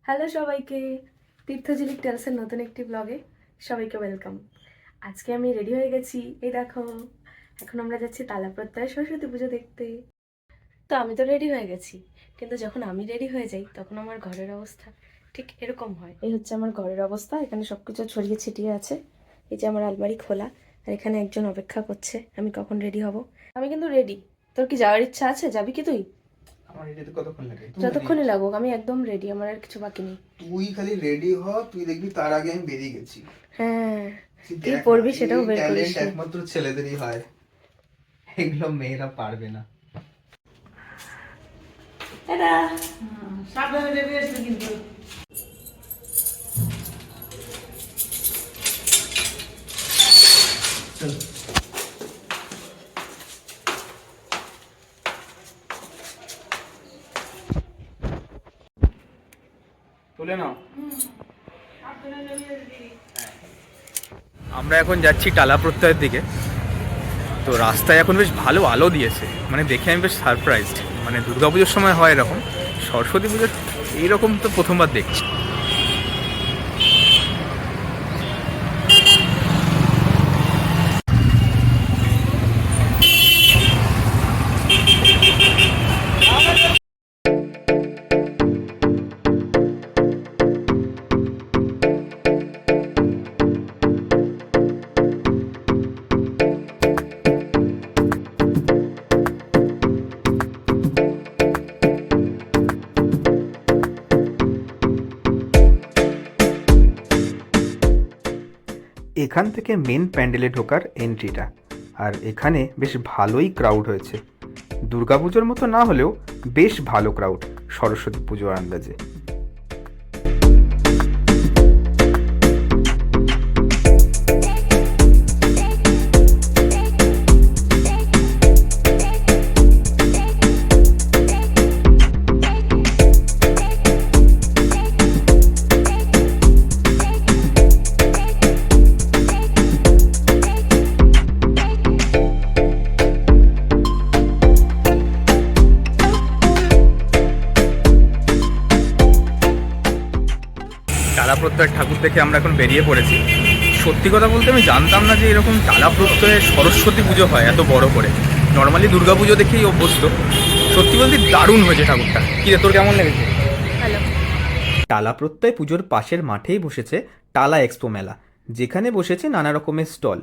Hello সবাইকে, তীর্থঝিলিক টেলসের নতুন একটি ব্লগে সবাইকে ওয়েলকাম। আজকে আমি রেডি হয়ে গেছি, এই দেখো। এখন আমরা যাচ্ছি তালা প্রত্যয় সরস্বতী পুজো দেখতে। তো আমি তো রেডি হয়ে গেছি, কিন্তু যখন আমি রেডি হয়ে যাই তখন আমার ঘরের অবস্থা ঠিক এরকম হয়। এই হচ্ছে আমার ঘরের অবস্থা, এখানে সব কিছু ছড়িয়ে ছিটিয়ে আছে। এই যে আমার আলমারি খোলা, আর এখানে একজন অপেক্ষা করছে আমি কখন রেডি হব। আমি কিন্তু রেডি। তোর কি যাওয়ার ইচ্ছা আছে? যাবি কি তুই? আমার রেডিতে কতক্ষণ লাগে? যতক্ষণই লাগুক, আমি একদম রেডি, আমার আর কিছু বাকি নেই। তুই খালি রেডি হ, তুই দেখবি তার আগে আমি বেরিয়ে গেছি। হ্যাঁ, তুই কি দেখ না, পড়বি সেটাও এই বের করিস ট্যালেন্ট নি। একমাত্র ছেলেদেরই হয়, এগুলো মেয়েরা পারবে না। এটা সাবধানে দেবে আসবে কিন্তু। চল তুলে নাও। আমরা এখন যাচ্ছি টালা প্রত্যয়ের দিকে। তো রাস্তায় এখন বেশ ভালো আলো দিয়েছে, মানে দেখে আমি বেশ সারপ্রাইজড। মানে দুর্গাপুজোর সময় হয় এরকম, সরস্বতী পুজোর এইরকম তো প্রথমবার দেখছি। এখান থেকে মেন প্যান্ডেলে ঢোকার এন্ট্রিটা, আর এখানে বেশ ভালোই ক্রাউড হয়েছে। দুর্গাপুজোর মতো না হলেও বেশ ভালো ক্রাউড সরস্বতী পুজোর আন্দাজে। টালা প্রত্যয় ঠাকুর দেখে আমরা এখন বেরিয়ে পড়েছি। সত্যি কথা বলতে আমি জানতাম না যে এরকম টালা প্রত্যয়ে সরস্বতী পুজো হয় এত বড় করে। নর্মালি দুর্গা পুজো দেখেই অভ্যস্ত। সত্যি বলতে দারুণ হয়েছে ঠাকুরটা। কি রে, তোর কেমন লেগেছে? ভালো। টালা প্রত্যয় পুজোর পাশের মাঠেই বসেছে টালা এক্সপো মেলা, যেখানে বসেছে নানা রকমের স্টল।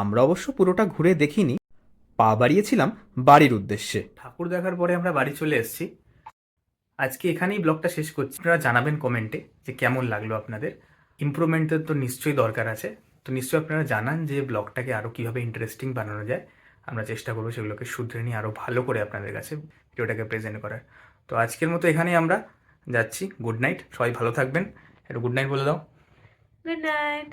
আমরা অবশ্য পুরোটা ঘুরে দেখিনি, পা বাড়িয়েছিলাম বাড়ির উদ্দেশ্যে। ঠাকুর দেখার পরে আমরা বাড়ি চলে এসেছি। আজকে এখানেই ব্লগটা শেষ করছি। আপনারা জানাবেন কমেন্টে যে কেমন লাগলো আপনাদের। ইমপ্রুভমেন্টের তো নিশ্চয়ই দরকার আছে। তো নিশ্চয়ই আপনারা জানান যে ব্লগটাকে আরও কীভাবে ইন্টারেস্টিং বানানো যায়। আমরা চেষ্টা করবো সেগুলোকে শুধরে নিয়ে আরও ভালো করে আপনাদের কাছে ভিডিওটাকে প্রেজেন্ট করার। তো আজকের মতো এখানেই আমরা যাচ্ছি। গুড নাইট, সবাই ভালো থাকবেন। একটু গুড নাইট বলে দাও। Good night.